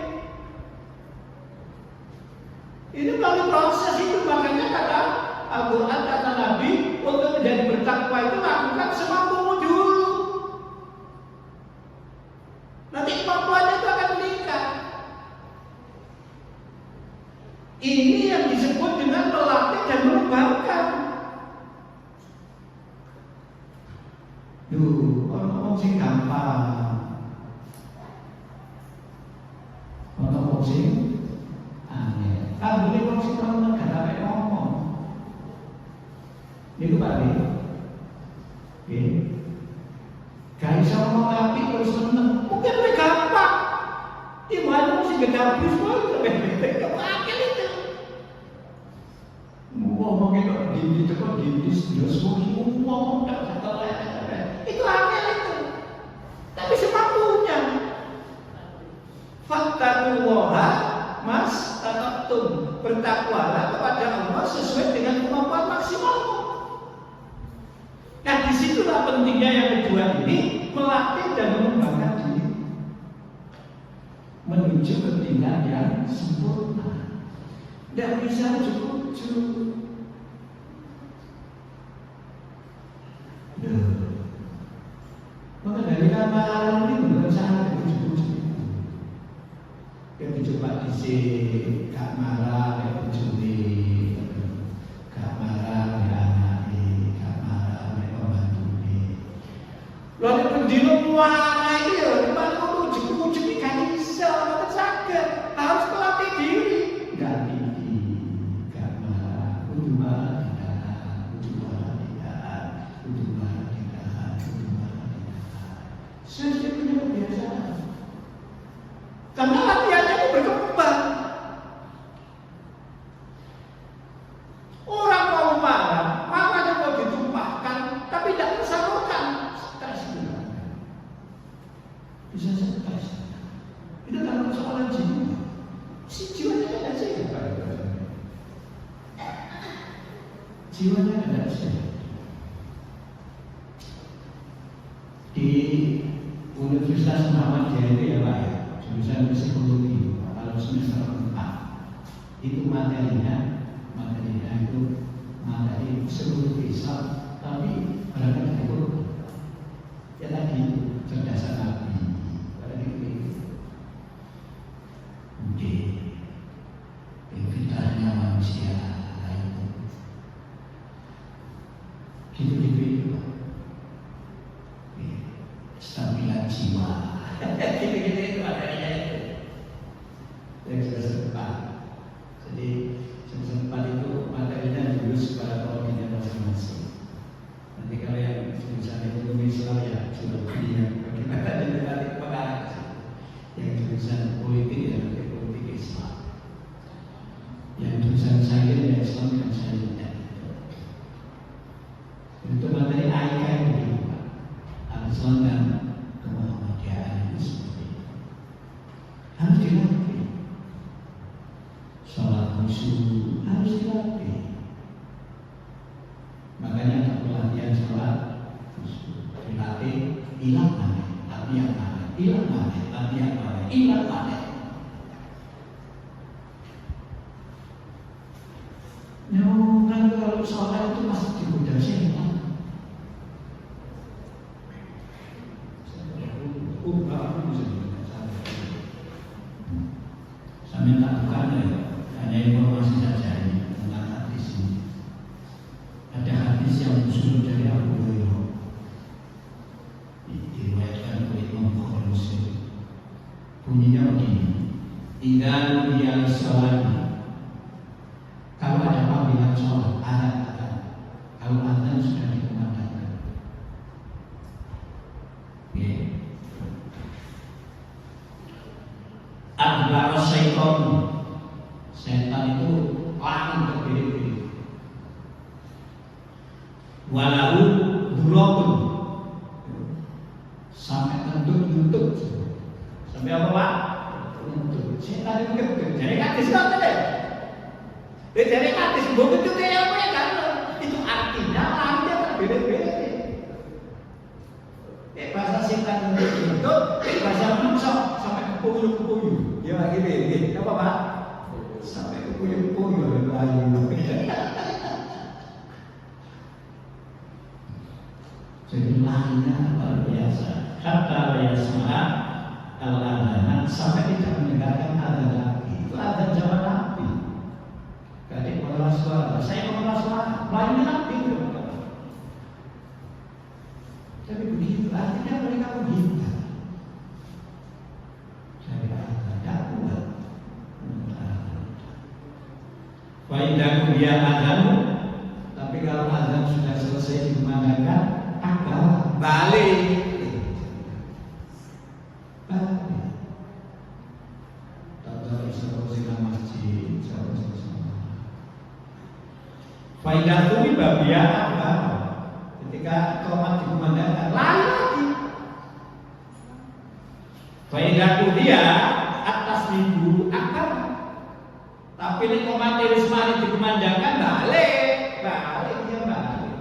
Ini melalui proses itu, makanya kata Al-Quran, kata Nabi, untuk menjadi bertakwa itu lakukan semampumu dulu. Nanti kemampuannya itu akan meningkat. Ini yang disebut dengan melatih dan mengembangkan. Orang sing gampang, orang sing aneh. Kalau boleh orang sing orang negara kayak ngomong, itu Pak D. Oke, gak bisa ngomong api terus seneng. Mungkin lebih gampang. Di mana mesti gedabus banget, kepakil itu. Ngomong itu di tempat di ngomong tak salah. Itu angel itu. Tapi semampunya. Fattaqullaha mastata'tum. Bertakwalah kepada Allah sesuai dengan kemampuan maksimalmu. Nah, disitulah pentingnya yang kedua ini, melatih dan mengembangkan diri menuju ketinggian yang sempurna. Tidak bisa ujuk-ujuk. Maka dari amalan ini bukan sangat ujuk-ujuk. Yang dicoba disini, gak marah, gak ujuk-ujuk, gak marah, gak anaknya, gak marah, gak pembantunya. Lalu pendino muara ini ya, kalau ujuk-ujuk ini gak bisa, gak sakit, harus melatih diri. Gak tinggi, gak marah, udah marah tidak, udah marah tidak, udah marah tidak, udah marah tidak. Saya punya kebiasaan. Karena latihannya itu berkembang. Orang mau marah, marahnya mau ditumpah. jiwanya tidak sehat. Di Universitas Muhammadiyah itu ya Pak ya, jurusan psikologi kalau semester 4 itu materinya itu materi psikologi Islam, tapi berangkat dari Quran. Ya tadi itu cerdasan Nabi, pada itu mungkin fitrahnya manusia itu gitu-gitu itu Pak. Stabilan jiwa gitu-gitu itu materinya itu yang semester 4. Jadi semester 4 itu materinya jurus pada prodinya masing-masing. Nanti kalau yang jurusan ekonomi Islam ya jurusan yang bagaimana nanti pengarah ke situ. Yang jurusan politik ya nanti politik Islam. Yang jurusan sains ya Islam dan sainsnya. Untuk materi AIK yang begitu Pak. Al-Islam dan Muhammadiyah itu seperti itu. Harus dilatih. Sholat khusyuk harus dilatih. Makanya tak pelatihan sholat khusyuk dilatih, hilang mana, latihan mana, hilang mana, latihan mana, hilang mana. Kan kalau sholat itu masih digoda setan. Saya minta bukan ya, hanya informasi saja ini tentang hadis ini. Ada hadis yang muncul dari Abu Hurairah, diriwayatkan oleh Imam Bukhari Muslim. Bunyinya begini: Idza nudiya lis-sholati, kalau ada panggilan sholat, azan, kalau azan sudah dikumandangkan, adbara syaitan, setan itu langsung berdiri-diri. Walau durotun, sampai tentu-tentu, sampai apa Pak? Tentu. Setan itu kebun. Jadi kadis apa deh? Jadi kadis bukan itu kayak apa ya kan? Itu artinya langsung berbeda-beda. Bahasa setan itu, bahasa manusia sampai kepuyuh-kepuyuh. Ya gitu, apa Pak? Sampai kepuyuh-kepuyuh lalu. Jadi lainnya luar biasa. Kata Yasma al-adhan sampai tidak mendengarkan adzan lagi. Itu adzan zaman Nabi. Kadang mengeras suara, saya mengeras suara, lainnya Nabi itu. Tapi begitu, artinya mereka menghindar. Saya tidak kuat. Faidaku dia adzan, tapi kalau adzan sudah selesai dikumandangkan, balik. Faidah tuli babian apa? Ketika qomat dikumandangkan, lalu lagi. Faidah dia atas minggu akar. Tapi ini qomat irismani dikumandangkan, balik dia balik.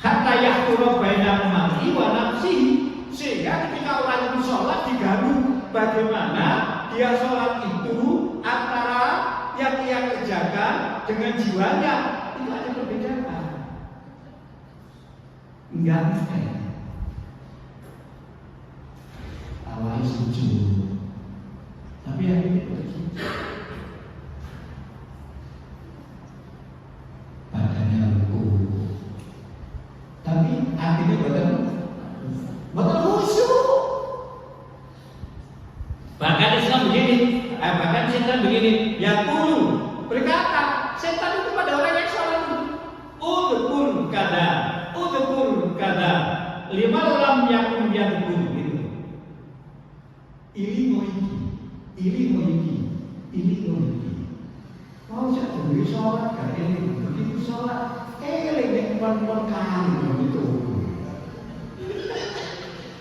Hatta yahkura baina mar'i wa nafsihi, sehingga ketika orang itu sholat diganggu bagaimana dia sholat itu antara yang ia kerjakan dengan jiwanya itu ada perbedaan. Enggak mungkin. Awalnya sujud, tapi yang ini bersujud. Badannya lugu. Tapi akhirnya betul khusyuk. Bahkan Islam begini, bahkan setan begini, ya kulu berkata, setan itu pada orang yang sholat udhkur kada, lima lam yakun yadhkur gitu. Ini mau saya beri sholat gak ini, begitu sholat, lagi pon kali begitu.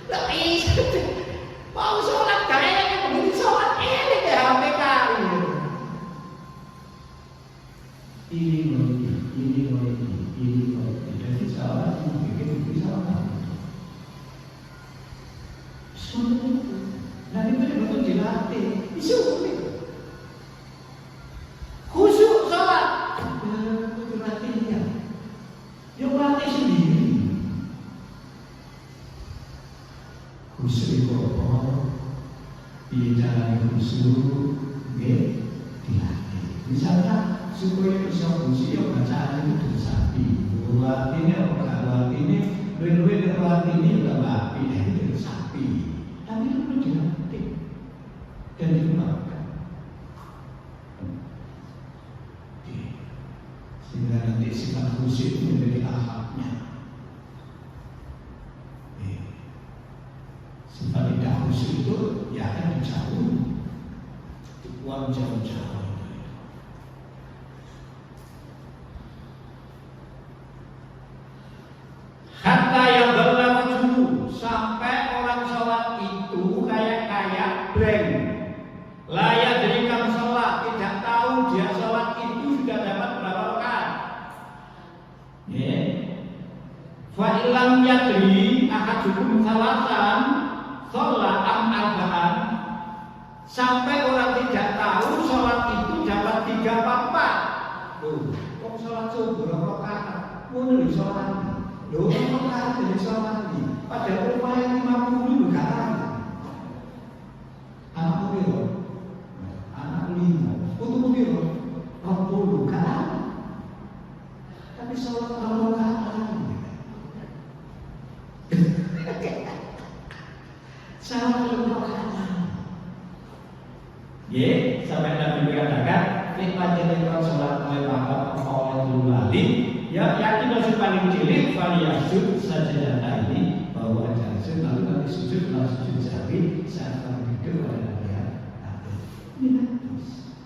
Tapi mau sholat gak enak, begitu sholat lagi HP kali. Ini ini kok ini. Jadi salah bikin salah. Semua itu. Nah itu betul dilatih. Isu itu. Khusyuk salat. Itu latihnya. Yang latih sendiri. Khusyuk itu apa? Bicara khusyuk, dilatih. Misalnya supaya bisa khusyuk bacaan itu bersapi. Artinya apa? Artinya luwih-luwih artinya udah api, itu bersapi. Tapi itu perlu dilatih dan dikembangkan. Sehingga nanti sifat khusyuk itu menjadi tahapnya. Sifat tidak khusyuk itu ya akan dijauhi, dibuang jauh-jauh. Hatta yang berlaku dulu sampai orang sholat itu kayak blank, layak dirikan sholat, tidak tahu dia sholat itu sudah dapat berapa rakaat. Fa'ilam yadri ahadukum salasan sholat arba'an, sampai orang tidak tahu sholat itu dapat 3 apa 4. Kok sholat subuh berapa rakaat? Mau sholat loh, kan dari sholat ini pada upaya 50 gak tahu. Anak biro, anak 5, untuk biro 20 gak tahu. Tapi sholat kalau gak tahu. Sholat kalau gak tahu. Sampai Nabi mengatakan nikmatnya sholat oleh bapak oleh dulu ya yakin masih paling cilik variasi saja ini bahwa ajaran lalu nanti sujud sahwi saat kamu hidup pada dia ini terus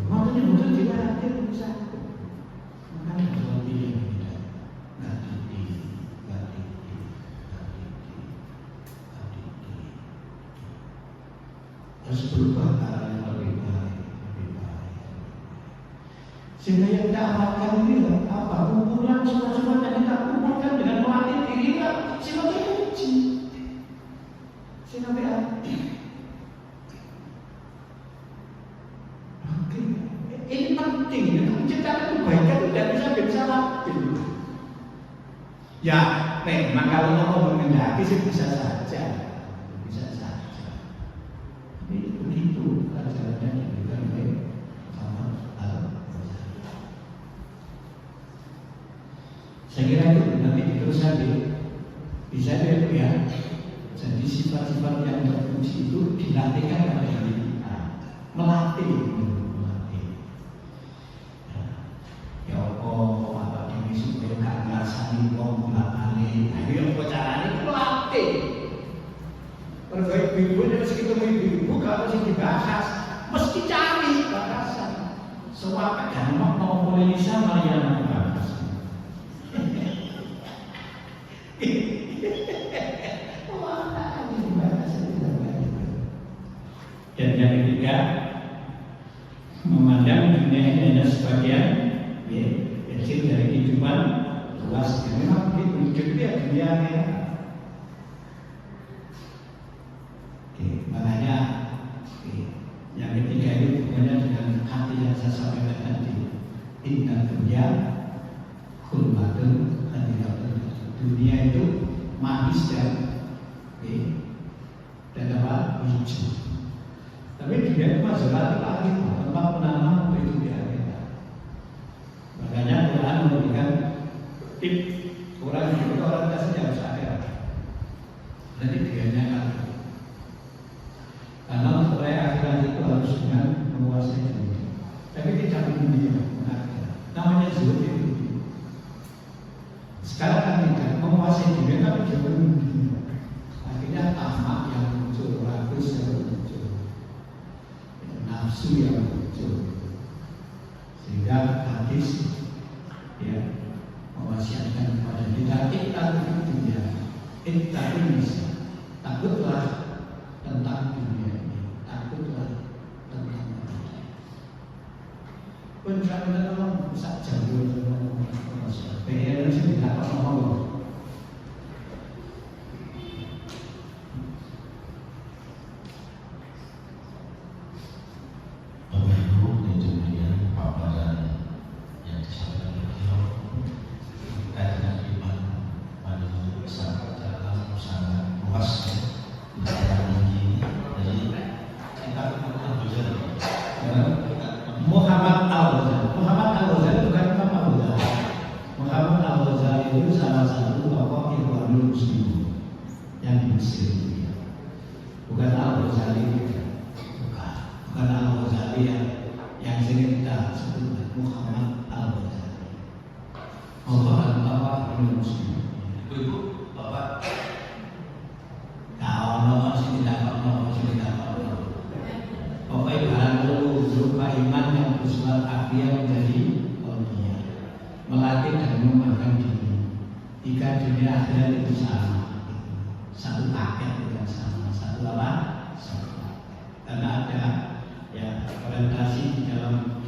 makanya betul tidak ada bisa makanya seperti yang tidak harus berubah cara yang lebih baik. Sehingga yang kita amalkan ini apa? Kumpulan semua yang kita kumpulkan dengan melatih diri kita sebagai uji. Sebagai arti. Ini penting. Menciptakan kebaikan tidak bisa lapin. Ya, memang kalau mau mengendaki sih bisa saja. Bisa saja. Ini begitu ajarannya yang diberikan oleh saya kira itu nanti diteruskan bisa ya. Jadi sifat-sifat yang terpuji itu dilatihkan pada diri kita, melatih. Ya apa ini supaya gak ngerasani wong bolak-balik. Ayo yang caranya itu melatih. Perbaik ibu ini mesti ketemu ibu kalau mesti dibahas, mesti cari bahasan. Soal gampang mau Indonesia Mariana bahas. Dan yang ketiga, memandang dunia ini hanya sebagian kecil dari kehidupan luas. Memang begitu, hidup ya dunianya. Makanya yang ketiga itu hubungannya dengan hati yang saya sampaikan tadi. Inna dunia khulmatun hadiratun. Dunia itu manis dan apa? Hijau. Tapi dunia itu masih lagi tempat penanam itu di akhirat. Makanya Quran memberikan tip orang itu orang kasih harus akhirat. Jadi dianya lagi. Karena supaya akhirat itu harus dengan menguasai dunia. Tapi tidak dunia, namanya zuhud itu. Sekarang kan tidak menguasai dunia tapi jangan dunia. Akhirnya tamak yang muncul, ragus yang muncul, nafsu yang muncul, sehingga hadis mewasiatkan kepada kita dunia, kita bisa takutlah tentang dunia ini, takutlah tentang dunia. misalnya kalau bisa jauh pengen sih tidak apa-apa. Muhammad Al-Ghazali bukan Imam Al-Ghazali. Muhammad Al-Ghazali itu salah satu tokoh Ikhwanul Muslimin yang di Mesir. Bukan Al-Ghazali, bukan Al-Ghazali yang sering kita sebut Muhammad Al-Ghazali. Ikhwanul Muslimin. Itu Bapak. Kalau masih tidak pokoknya barang berupa iman yang bersifat akhir menjadi aulia, melatih dan mengembangkan diri. Jika dunia akhirat itu sama, satu paket dengan sama, satu apa? Satu paket. Karena ada ya orientasi di dalam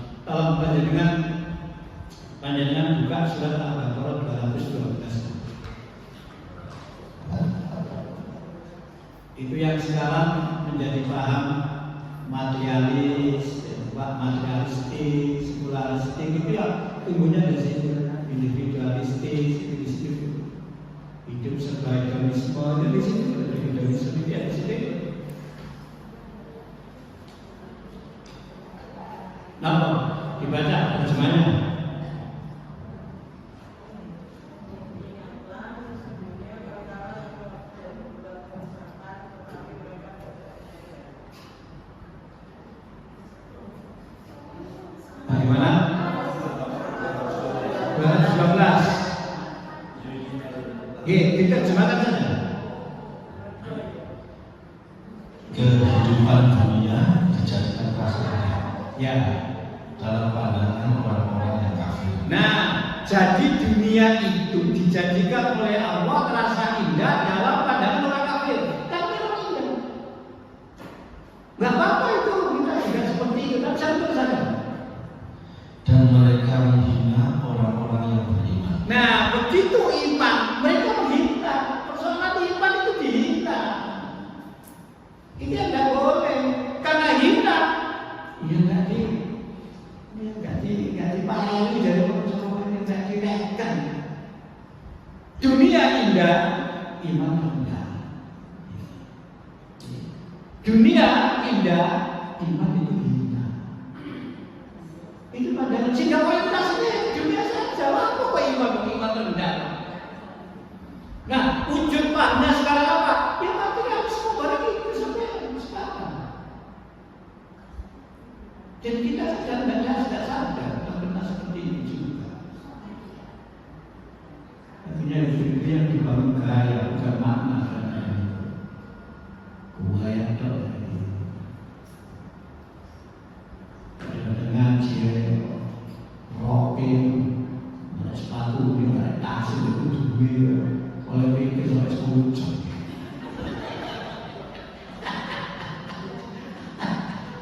panjenengan buka surat Al-Baqarah 212. Itu yang sekarang menjadi paham materialis, materialistik, sekularistik itu ya tumbuhnya dari situ. Individualistik, hidup serba hedonisme, dari situ ada hedonisme itu ya di situ. Nah, dibaca terjemahnya. Bagaimana? 219. Diterjemahkan saja. Kehidupan dunia dijadikan prasangka. Ya. Dalam pandangan orang-orang yang kafir. Nah, jadi dunia itu dijadikan oleh Allah terasa indah dalam pandangan orang kafir. Kan memang indah. Gak apa-apa itu, kita juga seperti itu. Tapi satu saja. Dan mereka menghina orang-orang yang beriman. Nah, begitu iman, mereka menghina. Persoalan iman itu dihina. Ini yang tidak boleh. Karena hina, ya nggak dipahami dari persoalan yang tidak direken. Dunia indah, iman rendah. Dunia indah, iman itu hina. Itu pandangan sehingga kualitasnya dunia saja. Apa kok iman rendah? Nah, wujud pahamnya sekarang apa? Ya materialisme barang itu sampai sekarang. Dan kita tidak sadar terkena seperti ini juga. Artinya itu yang dibangun gaya bukan makna sebenarnya. Gaya itu. Ngaji, rocking, sepatu, tas itu duit, oleh pikir sampai 10 jam.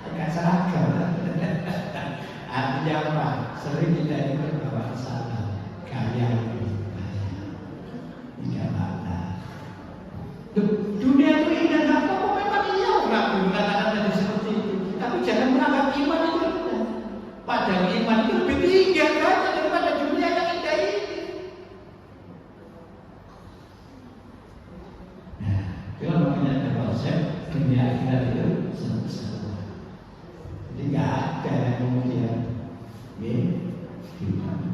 Agak seragam. Artinya apa? Sering kita ini berbawa ke sana. Gaya ini, tidak makna. Dunia itu indah, apa kok memang iya orang mengatakan tadi seperti itu. Tapi jangan menganggap iman itu indah. Padahal iman itu lebih tinggi harganya daripada dunia yang indah ini. Nah, kalau makanya ada konsep dunia akhirat itu sama-sama. Jadi nggak ada yang kemudian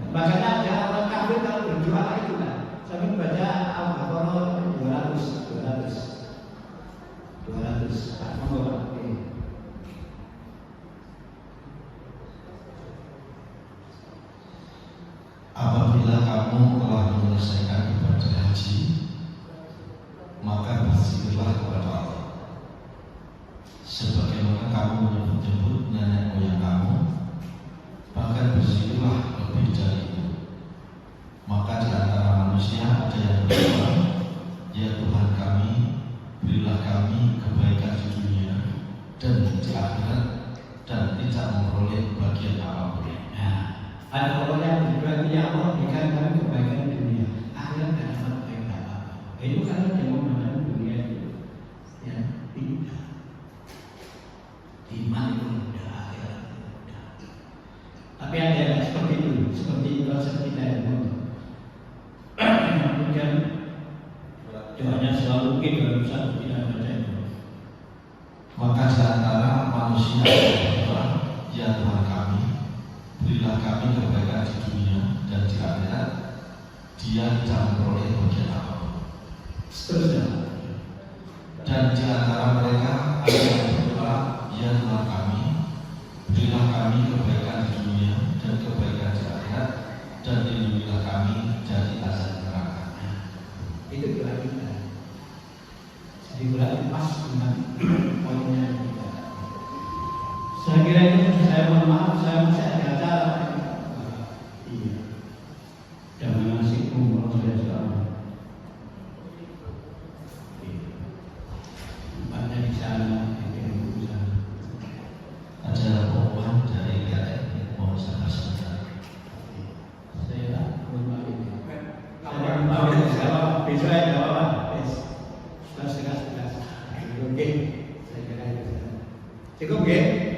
makanya ada orang kafir kalau berjuang itu kan. Saya baca Al-Baqarah 200. Apabila kamu telah menyelesaikan ibadah haji, maka berzikirlah kepada Allah. Sebagaimana kamu menyebut-nyebut nenek moyang kamu, bahkan berzikirlah lebih dari itu. Maka di antara manusia ada yang berdoa, ya Tuhan kami, berilah kami kebaikan di dunia dan di akhirat, dan tidak memperoleh bagian apapun. Nah, ada orang yang berarti ya Allah berikan kami kebaikan dunia, akhirat tidak dapat baik apa. Itu karena dia memandang dunia itu ya tidak. Iman itu mudah, akhirat itu mudah. Tapi ada yang seperti itu, seperti konsep kita itu. Kemudian doanya selalu dalam satu tidak baca itu. Maka di antara manusia berdoa, ya Tuhan kami, berilah kami kebaikan di dunia dan di akhirat. Dia tidak memperoleh bagian apapun. Seterusnya. Dan di antara mereka ada yang berdoa, ya Tuhan kami, berilah kami kebaikan di dunia dan kebaikan di akhirat, dan lindungilah kami dari azab neraka. Itu doa kita. Jadi berarti pas dengan poinnya kita. Saya kira itu saya mohon maaf, saya masih ada acara. Iya. Jangan ngasih umur saya selalu. Tempatnya di sana, di sana. Ada pengumuman dari KTN mau saya sebentar. Saya belum lagi. Saya belum jawab. Besok saya jawab. Sekas. Oke, saya kira itu. Cukup ya?